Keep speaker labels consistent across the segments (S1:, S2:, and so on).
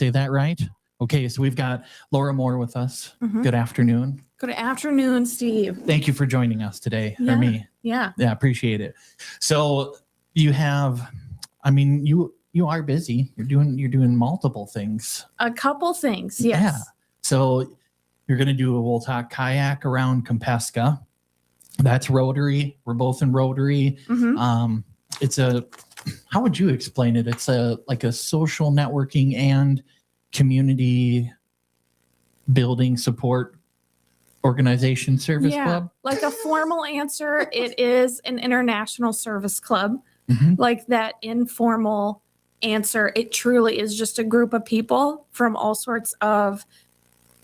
S1: say that right? Okay, so we've got Laura Moore with us.
S2: Mhm.
S1: Good afternoon.
S2: Good afternoon, Steve.
S1: Thank you for joining us today,
S2: Yeah.
S1: or me.
S2: Yeah.
S1: Yeah, appreciate it. So you have, I mean, you are busy. You're doing multiple things.
S2: A couple things. Yes.
S1: Yeah. So you're going to do a We'll Talk Kayak around Kampeska. That's Rotary. We're both in Rotary.
S2: Mhm.
S1: It's a, how would you explain it? It's like a social networking and community building support organization service club.
S2: Like a formal answer, it is an international service club.
S1: Mhm.
S2: Like that informal answer, it truly is just a group of people from all sorts of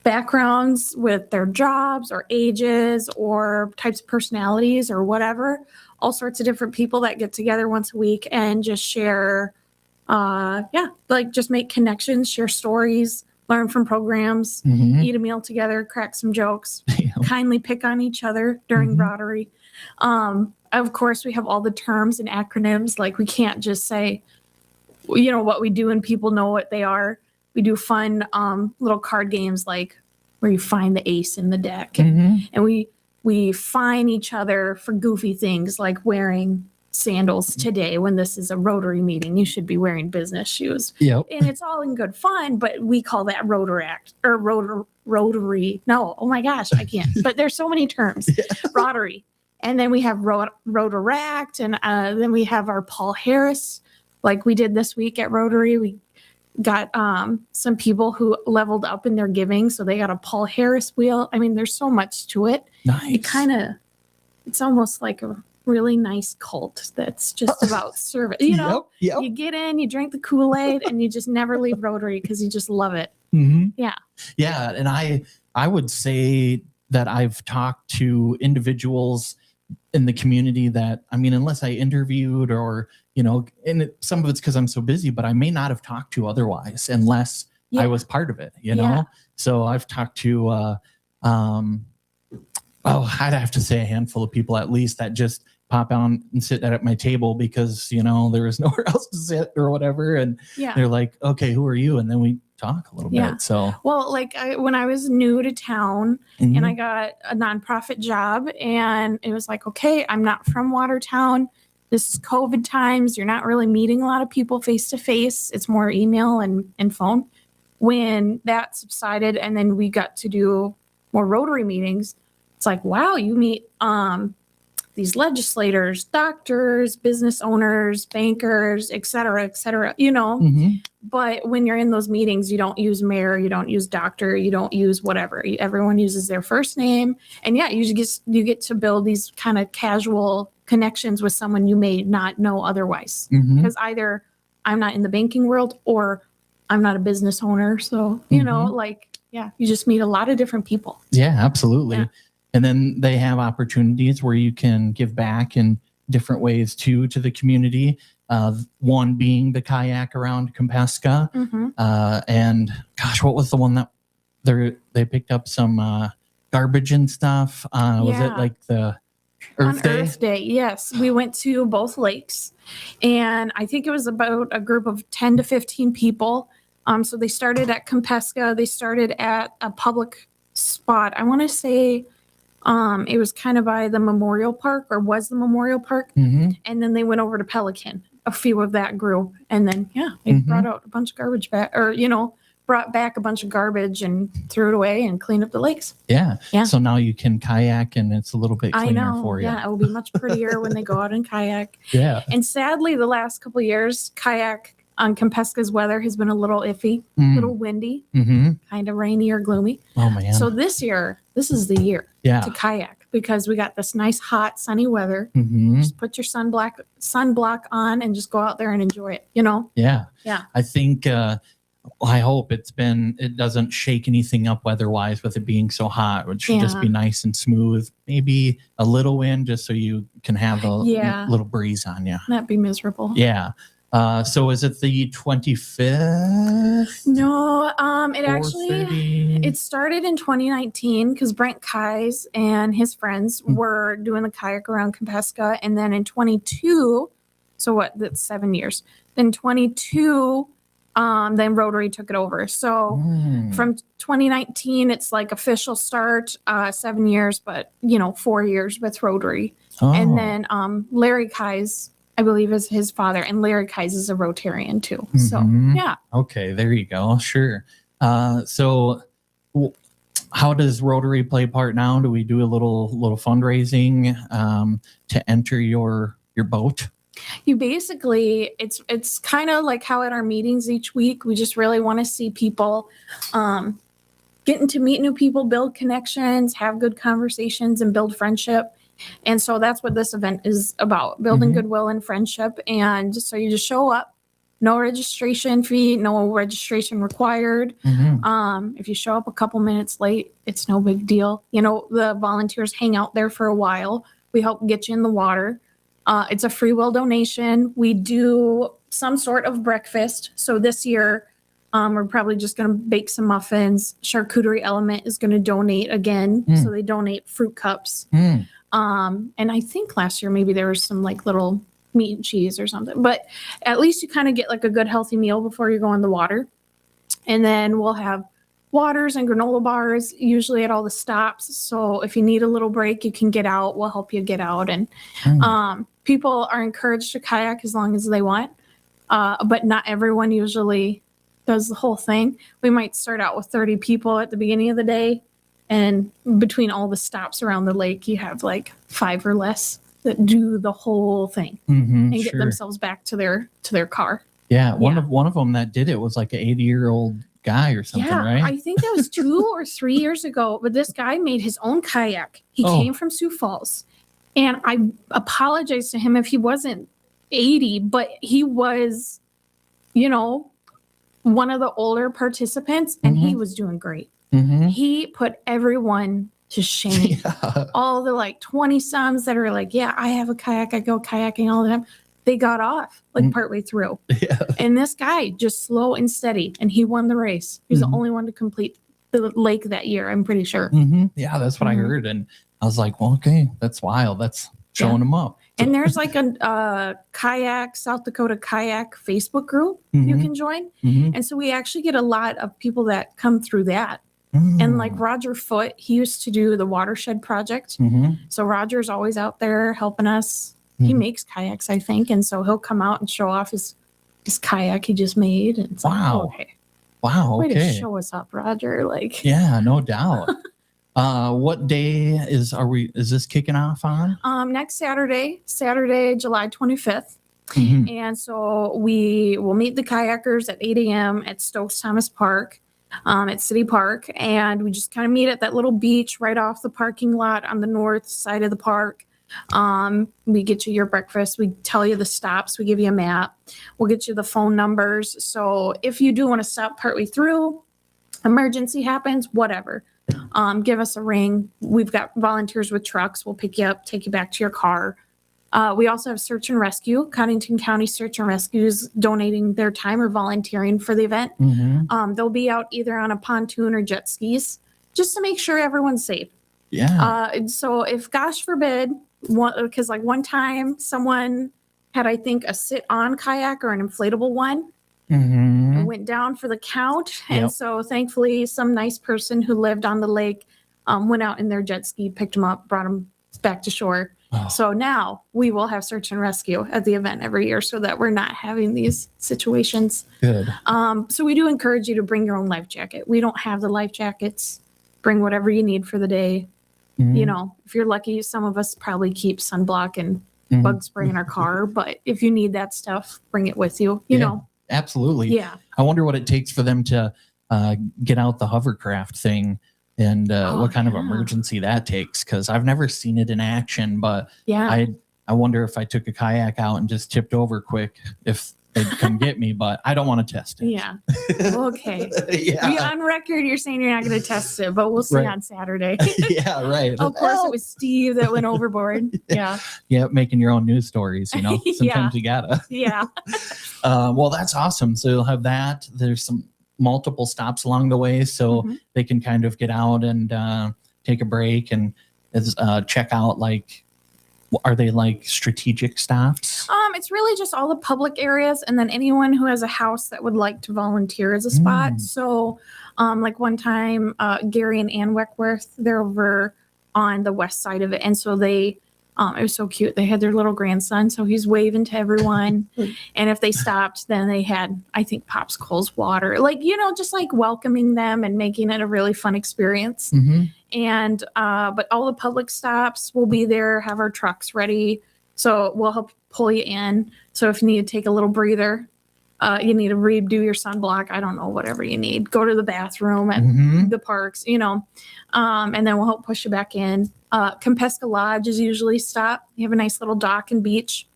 S2: backgrounds with their jobs or ages or types of personalities or whatever. All sorts of different people that get together once a week and just share, like just make connections, share stories, learn from programs,
S1: Mhm.
S2: eat a meal together, crack some jokes,
S1: Yeah.
S2: kindly pick on each other during
S1: Mhm.
S2: Rotary. Of course, we have all the terms and acronyms. Like we can't just say, what we do and people know what they are. We do fun little card games like where you find the ace in the deck.
S1: Mhm.
S2: And we fine each other for goofy things like wearing sandals today when this is a Rotary meeting. You should be wearing business shoes.
S1: Yep.
S2: And it's all in good fun, but we call that Rotaract or Rotary. No, oh my gosh, I can't. But there's so many terms.
S1: Yeah.
S2: Rotary. And then we have Rotaract, and then we have our Paul Harris, like we did this week at Rotary. We got some people who leveled up in their giving, so they got a Paul Harris wheel. I mean, there's so much to it.
S1: Nice.
S2: It's almost like a really nice cult that's just about service.
S1: Yep.
S2: You get in, you drink the Kool-Aid, and you just never leave Rotary because you just love it.
S1: Mhm.
S2: Yeah.
S1: Yeah, and I would say that I've talked to individuals in the community that, I mean, unless I interviewed or, and some of it's because I'm so busy, but I may not have talked to otherwise unless I was part of it,
S2: Yeah.
S1: So I've talked to, I'd have to say a handful of people at least that just pop on and sit at my table because, there is nowhere else to sit or whatever. And they're like, okay, who are you? And then we talk a little bit. So,
S2: well, like when I was new to town
S1: Mhm.
S2: and I got a nonprofit job, and it was like, okay, I'm not from Watertown. This is COVID times. You're not really meeting a lot of people face to face. It's more email and phone. When that subsided and then we got to do more Rotary meetings, it's like, wow, you meet these legislators, doctors, business owners, bankers, et cetera,
S1: Mhm.
S2: But when you're in those meetings, you don't use mayor, you don't use doctor, you don't use whatever. Everyone uses their first name. And you get to build these kind of casual connections with someone you may not know otherwise.
S1: Mhm.
S2: Because either I'm not in the banking world or I'm not a business owner. So, you just meet a lot of different people.
S1: Yeah, absolutely.
S2: Yeah.
S1: And then they have opportunities where you can give back in different ways too to the community. One being the kayak around Kampeska.
S2: Mhm.
S1: And gosh, what was the one that they picked up some garbage and stuff? Was it like the Earth Day?
S2: Earth Day, yes. We went to both lakes, and I think it was about a group of 10 to 15 people. So they started at Kampeska. They started at a public spot. I want to say it was kind of by the Memorial Park, or was the Memorial Park.
S1: Mm-hmm.
S2: And then they went over to Pelican, a few of that group. And then, they brought out a bunch of garbage back, or, brought back a bunch of garbage and threw it away and cleaned up the lakes.
S1: Yeah. So now you can kayak and it's a little bit cleaner for you.
S2: Yeah, it will be much prettier when they go out and kayak.
S1: Yeah.
S2: And sadly, the last couple of years, kayak on Kampeska's weather has been a little iffy, a little windy, kind of rainy or gloomy.
S1: Oh, man.
S2: So this is the year to kayak, because we got this nice, hot, sunny weather. Just put your sunblock on and just go out there and enjoy it,
S1: Yeah.
S2: Yeah.
S1: I think, I hope it doesn't shake anything up weather-wise with it being so hot. It should just be nice and smooth. Maybe a little wind just so you can have a little breeze on you.
S2: That'd be miserable.
S1: Yeah. So is it the 25th?
S2: No, it started in 2019 because Brent Kais and his friends were doing the kayak around Kampeska. And then in 22, so what, that's 7 years. Then 22, Then Rotary took it over. So from 2019, it's like official start, 7 years, but 4 years with Rotary.
S1: Oh.
S2: And then Larry Kais, I believe, is his father, and Larry Kais is a Rotarian too. So yeah.
S1: Okay, there you go. Sure. So how does Rotary play part now? Do we do a little fundraising to enter your boat?
S2: You basically, it's kind of like how at our meetings each week, we just really want to see people getting to meet new people, build connections, have good conversations, and build friendship. And so that's what this event is about, building goodwill and friendship. And so you just show up, no registration fee, no registration required. If you show up a couple minutes late, it's no big deal. The volunteers hang out there for a while. We help get you in the water. It's a free will donation. We do some sort of breakfast. So this year, we're probably just going to bake some muffins. Charcuterie Element is going to donate again. So they donate fruit cups. And I think last year maybe there was some like little meat and cheese or something. But at least you kind of get like a good healthy meal before you go in the water. And then we'll have waters and granola bars usually at all the stops. So if you need a little break, you can get out. We'll help you get out. And people are encouraged to kayak as long as they want. But not everyone usually does the whole thing. We might start out with 30 people at the beginning of the day. And between all the stops around the lake, you have like 5 or less that do the whole thing and get themselves back to their car.
S1: Yeah. One of them that did it was like an 80-year-old guy or something, right?
S2: I think that was 2 or 3 years ago. But this guy made his own kayak. He came from Sioux Falls. And I apologize to him if he wasn't 80, but he was, one of the older participants, and he was doing great. He put everyone to shame. All the like 20-somes that are like, yeah, I have a kayak, I go kayaking all the time. They got off like partway through. And this guy just slow and steady, and he won the race. He was the only one to complete the lake that year, I'm pretty sure.
S1: Yeah, that's what I heard. And I was like, well, okay, that's wild. That's showing them up.
S2: And there's like a kayak, South Dakota kayak Facebook group you can join. And so we actually get a lot of people that come through that. And like Roger Foote, he used to do the Watershed Project. So Roger's always out there helping us. He makes kayaks, I think. And so he'll come out and show off his kayak he just made. And it's
S1: wow. Wow.
S2: Way
S1: Okay.
S2: to show us up, Roger. Like,
S1: yeah, no doubt. What day is this kicking off on?
S2: Next Saturday, July 25th. And so we will meet the kayakers at 8 a.m. at Stokes-Thomas Park, at City Park. And we just kind of meet at that little beach right off the parking lot on the north side of the park. We get you your breakfast. We tell you the stops. We give you a map. We'll get you the phone numbers. So if you do want to stop partway through, emergency happens, whatever, give us a ring. We've got volunteers with trucks. We'll pick you up, take you back to your car. We also have search and rescue. Codington County Search and Rescue is donating their time or volunteering for the event. They'll be out either on a pontoon or jet skis just to make sure everyone's safe.
S1: Yeah.
S2: So if, gosh forbid, because like one time someone had, I think, a sit-on kayak or an inflatable one. And went down for the count. And so thankfully some nice person who lived on the lake went out in their jet ski, picked them up, brought them back to shore. So now we will have search and rescue at the event every year so that we're not having these situations.
S1: Good.
S2: So we do encourage you to bring your own life jacket. We don't have the life jackets. Bring whatever you need for the day. If you're lucky, some of us probably keep sunblock and bug spray in our car. But if you need that stuff, bring it with you, you know.
S1: Absolutely.
S2: Yeah.
S1: I wonder what it takes for them to get out the hovercraft thing and what kind of emergency that takes. Because I've never seen it in action, but I wonder if I took a kayak out and just tipped over quick, if they'd come get me, but I don't want to test it.
S2: Yeah. Okay. On record, you're saying you're not going to test it, but we'll see on Saturday.
S1: Yeah, right.
S2: Of course, it was Steve that went overboard. Yeah.
S1: Yeah, making your own news stories, Sometimes you gotta.
S2: Yeah.
S1: Well, that's awesome. So you'll have that. There's some multiple stops along the way, so they can kind of get out and take a break and check out like Are they like strategic stops?
S2: It's really just all the public areas, and then anyone who has a house that would like to volunteer as a spot. So, like one time, Gary and Ann Weckworth, they're over on the west side of it, and so they, it was so cute. They had their little grandson, so he's waving to everyone, and if they stopped, then they had, I think, popsicles, water, like just like welcoming them and making it a really fun experience. And but all the public stops will be there, have our trucks ready. So we'll help pull you in. So if you need to take a little breather, you need to redo your sunblock, I don't know, whatever you need. Go to the bathroom at the parks, and then we'll help push you back in. Kampeska Lodge is usually stop. You have a nice little dock and beach.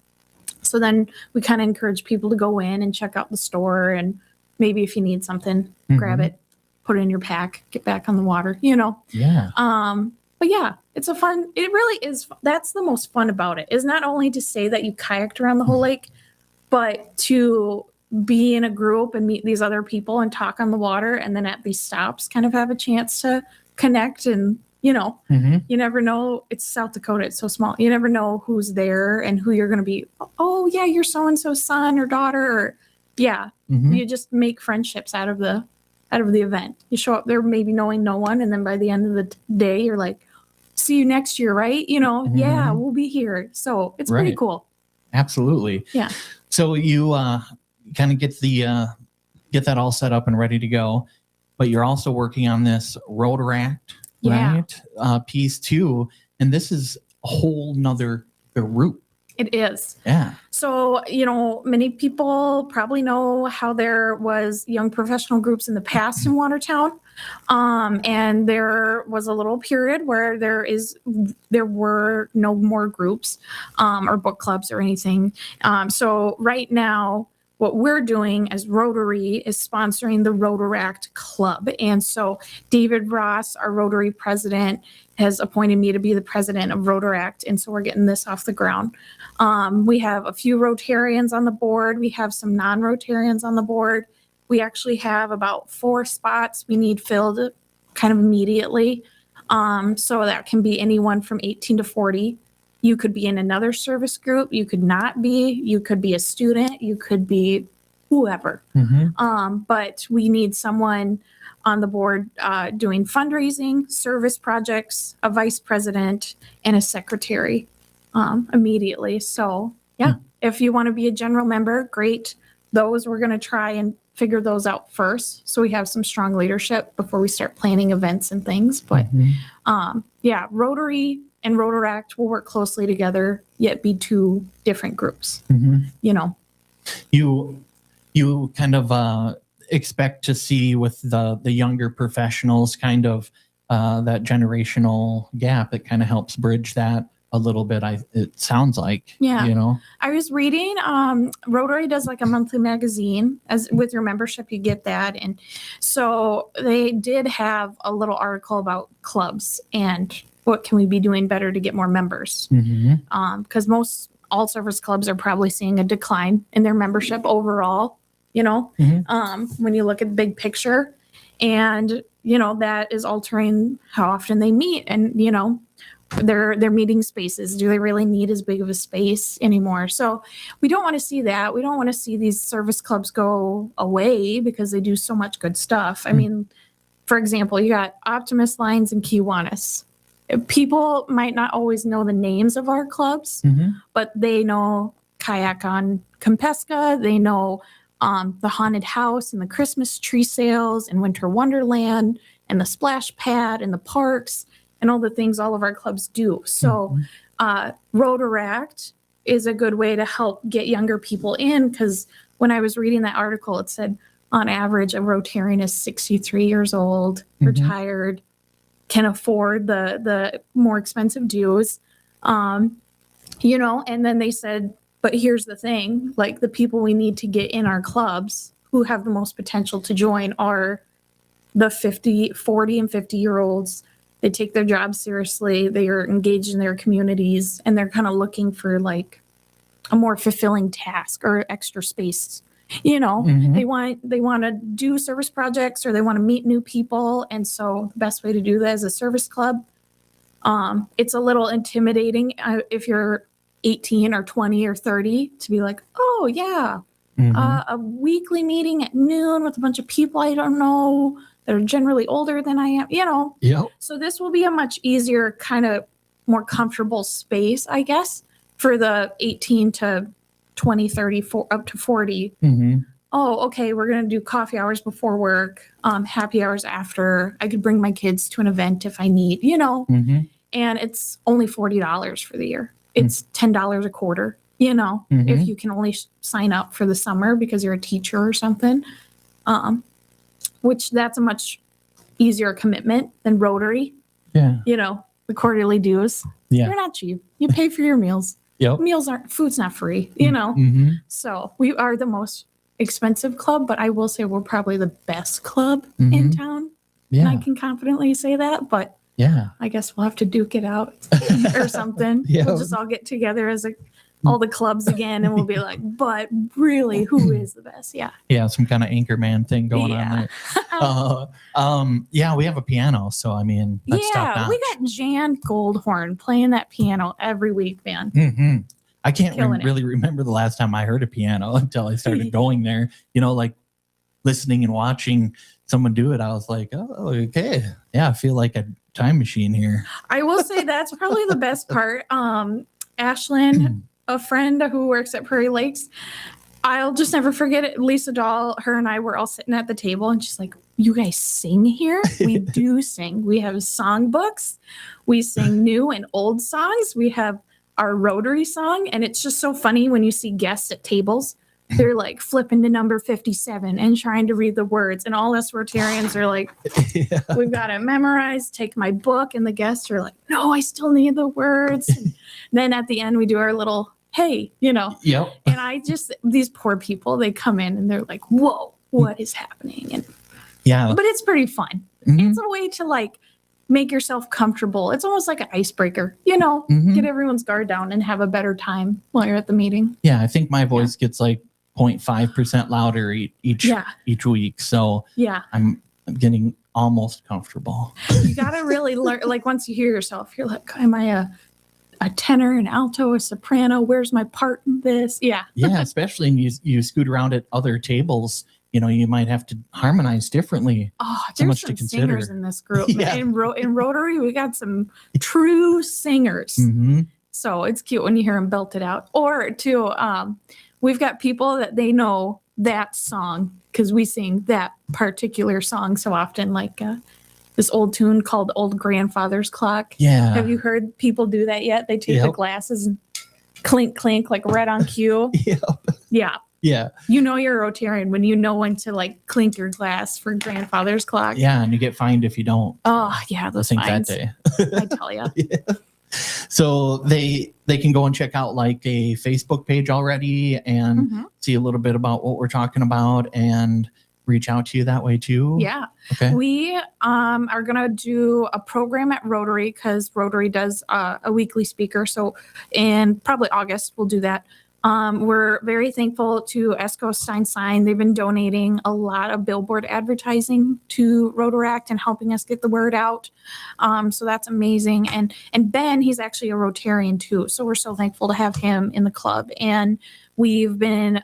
S2: So then we kind of encourage people to go in and check out the store, and maybe if you need something, grab it, put it in your pack, get back on the water,
S1: Yeah.
S2: But yeah, it really is. That's the most fun about it, is not only to say that you kayaked around the whole lake, but to be in a group and meet these other people and talk on the water. And then at these stops kind of have a chance to connect. And, you never know. It's South Dakota. It's so small. You never know who's there and who you're going to be. Oh yeah, you're so-and-so's son or daughter. Or you just make friendships out of the event. You show up there maybe knowing no one, and then by the end of the day, you're like, see you next year, right? Yeah, we'll be here. So it's pretty cool.
S1: Absolutely.
S2: Yeah.
S1: So you kind of get that all set up and ready to go, but you're also working on this Rotaract, right? Piece too. And this is a whole nother group.
S2: It is.
S1: Yeah.
S2: So, many people probably know how there was young professional groups in the past in Watertown. And there was a little period where there were no more groups, or book clubs or anything. So right now, what we're doing as Rotary is sponsoring the Rotaract Club. And so David Ross, our Rotary president, has appointed me to be the president of Rotaract. And so we're getting this off the ground. We have a few Rotarians on the board. We have some non-Rotarians on the board. We actually have about 4 spots we need filled kind of immediately. So that can be anyone from 18 to 40. You could be in another service group. You could not be. You could be a student. You could be whoever. But we need someone on the board doing fundraising, service projects, a vice president, and a secretary immediately. So if you want to be a general member, great. Those we're going to try and figure those out first, so we have some strong leadership before we start planning events and things. But Rotary and Rotaract will work closely together, yet be 2 different groups.
S1: You kind of expect to see with the younger professionals kind of that generational gap. It kind of helps bridge that a little bit. It sounds like,
S2: I was reading, Rotary does like a monthly magazine. As with your membership, you get that. And so they did have a little article about clubs and what can we be doing better to get more members. Because most all service clubs are probably seeing a decline in their membership overall, when you look at the big picture, and, that is altering how often they meet and, their meeting spaces. Do they really need as big of a space anymore? So we don't want to see that. We don't want to see these service clubs go away because they do so much good stuff. I mean, for example, you got Optimus Lines and Kiwanis. People might not always know the names of our clubs, but they know Kayak on Kampeska. They know the haunted house and the Christmas tree sales and Winter Wonderland and the splash pad and the parks and all the things all of our clubs do. So Rotaract is a good way to help get younger people in, because when I was reading that article, it said on average a Rotarian is 63 years old, retired, can afford the more expensive dues, and then they said, but here's the thing, like the people we need to get in our clubs who have the most potential to join are the 40 and 50-year-olds. They take their jobs seriously. They are engaged in their communities, and they're kind of looking for like a more fulfilling task or extra space. They want to do service projects, or they want to meet new people. And so the best way to do that is a service club. It's a little intimidating if you're 18 or 20 or 30 to be like, oh yeah, a weekly meeting at noon with a bunch of people I don't know that are generally older than I am,
S1: Yep.
S2: So this will be a much easier, kind of more comfortable space, I guess, for the 18 to 20, 30, up to 40. Oh, okay, we're going to do coffee hours before work, happy hours after. I could bring my kids to an event if I need, and it's only $40 for the year. It's $10 a quarter, if you can only sign up for the summer because you're a teacher or something, which that's a much easier commitment than Rotary.
S1: Yeah.
S2: The quarterly dues.
S1: Yeah.
S2: They're not cheap. You pay for your meals.
S1: Yep.
S2: Food's not free, So we are the most expensive club, but I will say we're probably the best club in town.
S1: Yeah.
S2: And I can confidently say that, but
S1: yeah,
S2: I guess we'll have to duke it out or something.
S1: Yeah.
S2: We'll just all get together as all the clubs again, and we'll be like, but really, who is the best? Yeah.
S1: Yeah. Some kind of anchor man thing going on there. Yeah, we have a piano. So, I mean, that's top notch.
S2: We got Jan Goldhorn playing that piano every week, man.
S1: I can't
S2: Killing it.
S1: really remember the last time I heard a piano until I started going there, like listening and watching someone do it. I was like, oh, okay. Yeah. I feel like a time machine here.
S2: I will say that's probably the best part. Ashlyn, a friend who works at Prairie Lakes, I'll just never forget it. Lisa Dahl, her and I were all sitting at the table and she's like, you guys sing here? We do sing. We have songbooks. We sing new and old songs. We have our Rotary song. And it's just so funny when you see guests at tables. They're like flipping to number 57 and trying to read the words. And all us Rotarians are like, we've got it memorized, take my book. And the guests are like, no, I still need the words. And then at the end, we do our little, hey,
S1: Yep.
S2: And these poor people, they come in and they're like, whoa, what is happening? And but it's pretty fun. It's a way to make yourself comfortable. It's almost like an icebreaker, get everyone's guard down and have a better time while you're at the meeting.
S1: Yeah. I think my voice gets 0.5% louder each week. So I'm getting almost comfortable.
S2: You got to really learn, once you hear yourself, you're like, am I a tenor, an alto, a soprano? Where's my part in this? Yeah.
S1: Yeah. Especially when you scoot around at other tables, you might have to harmonize differently.
S2: Oh,
S1: so
S2: there's
S1: much
S2: some
S1: to consider.
S2: singers in this group.
S1: Yeah.
S2: In Rotary, we got some true singers. So it's cute when you hear them belt it out. Or we've got people that they know that song because we sing that particular song so often, this old tune called Old Grandfather's Clock.
S1: Yeah.
S2: Have you heard people do that yet? They take the glasses and clink, clink, right on cue. Yeah.
S1: Yeah.
S2: You're a Rotarian when you know when to clink your glass for Grandfather's Clock.
S1: Yeah. And you get fined if you don't.
S2: Oh, yeah. Those fines.
S1: That day.
S2: I tell you.
S1: Yeah. So they can go and check out a Facebook page already and see a little bit about what we're talking about and reach out to you that way too.
S2: Yeah.
S1: Okay.
S2: We are going to do a program at Rotary because Rotary does a weekly speaker. So in probably August, we'll do that. We're very thankful to Esco Stein. They've been donating a lot of billboard advertising to Rotaract and helping us get the word out. So that's amazing. And Ben, he's actually a Rotarian too. So we're so thankful to have him in the club. And we've been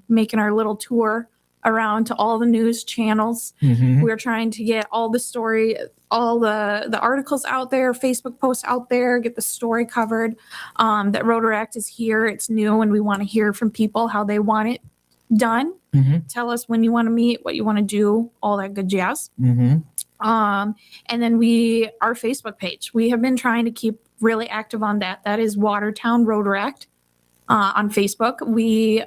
S2: making our little tour around to all the news channels. We're trying to get all the story, all the articles out there, Facebook posts out there, get the story covered, that Rotaract is here. It's new and we want to hear from people how they want it done. Tell us when you want to meet, what you want to do, all that good jazz. And then our Facebook page, we have been trying to keep really active on that. That is Watertown Rotaract. On Facebook. We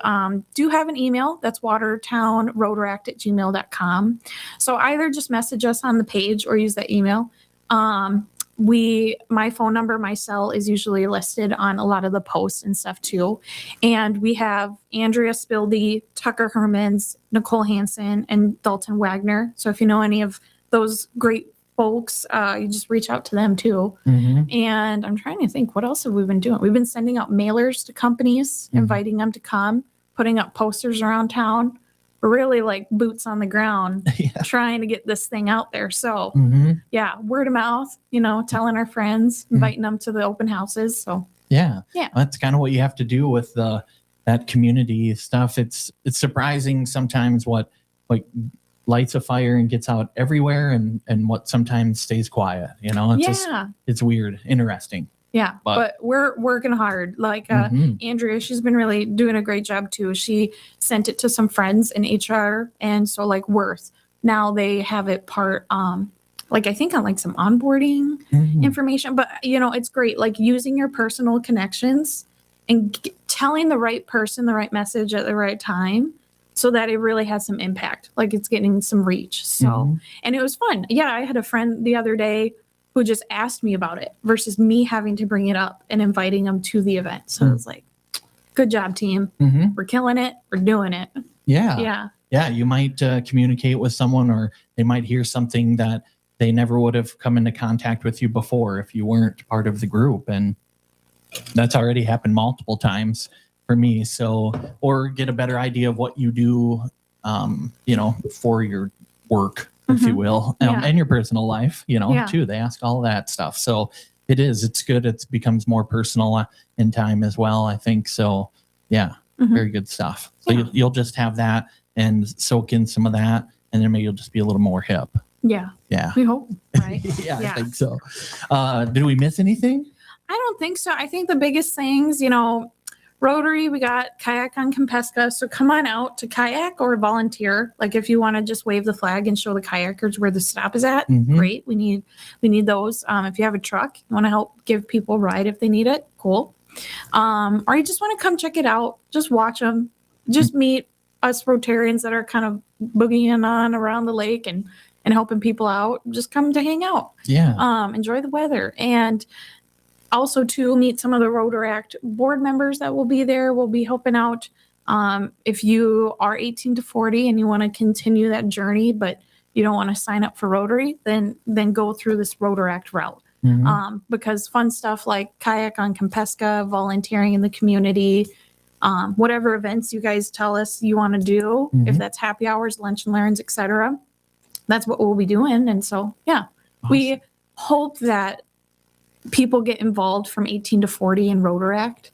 S2: do have an email that's watertownrotaract@gmail.com. So either just message us on the page or use that email. My phone number, my cell is usually listed on a lot of the posts and stuff too. And we have Andrea Spildy, Tucker Hermans, Nicole Hansen, and Dalton Wagner. So if you know any of those great folks, you just reach out to them too. And I'm trying to think, what else have we been doing? We've been sending out mailers to companies, inviting them to come, putting up posters around town. really like boots on the ground
S1: Yeah.
S2: trying to get this thing out there. So
S1: Mhm.
S2: yeah, word of mouth, telling our friends, inviting them to the open houses. So
S1: Yeah.
S2: Yeah.
S1: That's kind of what you have to do with that community stuff. It's surprising sometimes what lights a fire and gets out everywhere and what sometimes stays quiet. It's weird, interesting.
S2: Yeah, but we're working hard. Like
S1: Mhm.
S2: Andrea, she's been really doing a great job too. She sent it to some friends in HR, and so like Worth, now they have it part like I think on like some onboarding
S1: Mhm.
S2: information. But it's great, like using your personal connections and telling the right person the right message at the right time, so that it really has some impact. Like it's getting some reach. So
S1: Mhm.
S2: and it was fun. Yeah, I had a friend the other day who just asked me about it versus me having to bring it up and inviting them to the event. So it's like, good job, team.
S1: Mhm.
S2: We're killing it. We're doing it.
S1: Yeah.
S2: Yeah.
S1: Yeah. You might communicate with someone, or they might hear something that they never would have come into contact with you before if you weren't part of the group. And that's already happened multiple times for me. So, or get a better idea of what you do, for your work, if you will,
S2: Yeah.
S1: and your personal life,
S2: Yeah.
S1: too. They ask all that stuff. So it's good. It becomes more personal in time as well, I think. So yeah,
S2: Mhm.
S1: very good stuff. So
S2: Yeah.
S1: you'll just have that and soak in some of that, and then maybe you'll just be a little more hip.
S2: Yeah.
S1: Yeah.
S2: We hope, right?
S1: Yeah,
S2: Yeah.
S1: I think so. Did we miss anything?
S2: I don't think so. I think the biggest things, Rotary, we got Kayak on Kampeska. So come on out to Kayak or volunteer. Like if you want to just wave the flag and show the kayakers where the stop is at,
S1: Mhm.
S2: great. We need those. If you have a truck, you want to help give people a ride if they need it, cool. Or you just want to come check it out, just watch them, just meet us Rotarians that are kind of boogieing on around the lake and helping people out. Just come to hang out.
S1: Yeah.
S2: Enjoy the weather. And also to meet some of the Rotaract board members that will be there. We'll be helping out. If you are 18 to 40 and you want to continue that journey, but you don't want to sign up for Rotary, then go through this Rotaract route.
S1: Mhm.
S2: Because fun stuff like Kayak on Kampeska, volunteering in the community, whatever events you guys tell us you want to do, if
S1: Mhm.
S2: that's happy hours, lunch and learns, etc., that's what we'll be doing. And so, yeah, we hope that people get involved from 18 to 40 in Rotaract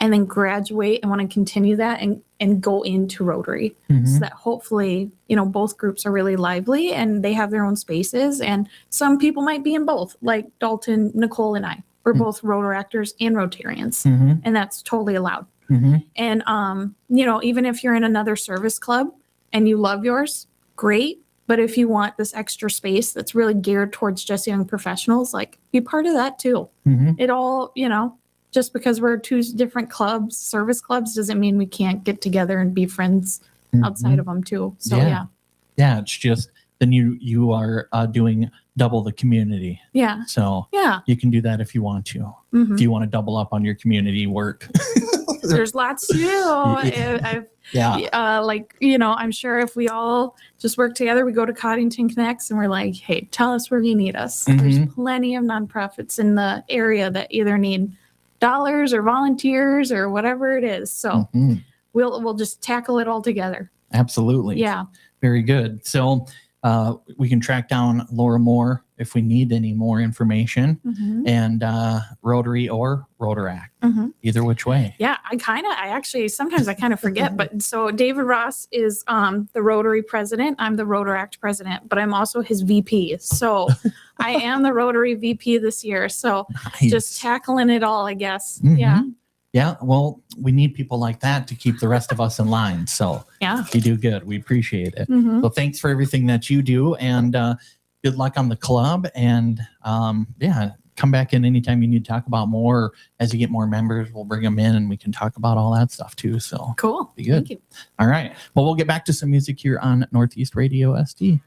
S2: and then graduate and want to continue that and go into Rotary.
S1: Mhm.
S2: So that hopefully, both groups are really lively and they have their own spaces. And some people might be in both, like Dalton, Nicole, and I. We're both Rotaractors and Rotarians,
S1: Mhm.
S2: and that's totally allowed.
S1: Mhm.
S2: And, even if you're in another service club and you love yours, great. But if you want this extra space that's really geared towards just young professionals, like be part of that too.
S1: Mhm.
S2: It all, just because we're two different clubs, service clubs, doesn't mean we can't get together and be friends outside of them too. So yeah.
S1: Yeah, it's just then you are doing double the community.
S2: Yeah.
S1: So
S2: Yeah.
S1: you can do that if you want to.
S2: Mhm.
S1: If you want to double up on your community work.
S2: There's lots to do.
S1: Yeah.
S2: I'm sure if we all just work together, we go to Codington Connects and we're like, hey, tell us where you need us. There's plenty of nonprofits in the area that either need dollars or volunteers or whatever it is. So
S1: Mhm.
S2: we'll just tackle it all together.
S1: Absolutely.
S2: Yeah.
S1: Very good. So we can track down Laura Moore if we need any more information, and Rotary or Rotaract, either which way.
S2: Yeah, sometimes I kind of forget, but so David Ross is the Rotary president. I'm the Rotaract president, but I'm also his VP. So I am the Rotary VP this year. So
S1: Nice.
S2: just tackling it all, I guess.
S1: Mhm.
S2: Yeah.
S1: Yeah. Well, we need people like that to keep the rest of us in line. So
S2: Yeah.
S1: you do good. We appreciate it.
S2: Mhm.
S1: So thanks for everything that you do, and good luck on the club. And come back in anytime you need to talk about more. As you get more members, we'll bring them in and we can talk about all that stuff too. So
S2: Cool.
S1: be good.
S2: Thank you.
S1: All right. Well, we'll get back to some music here on Northeast Radio SD.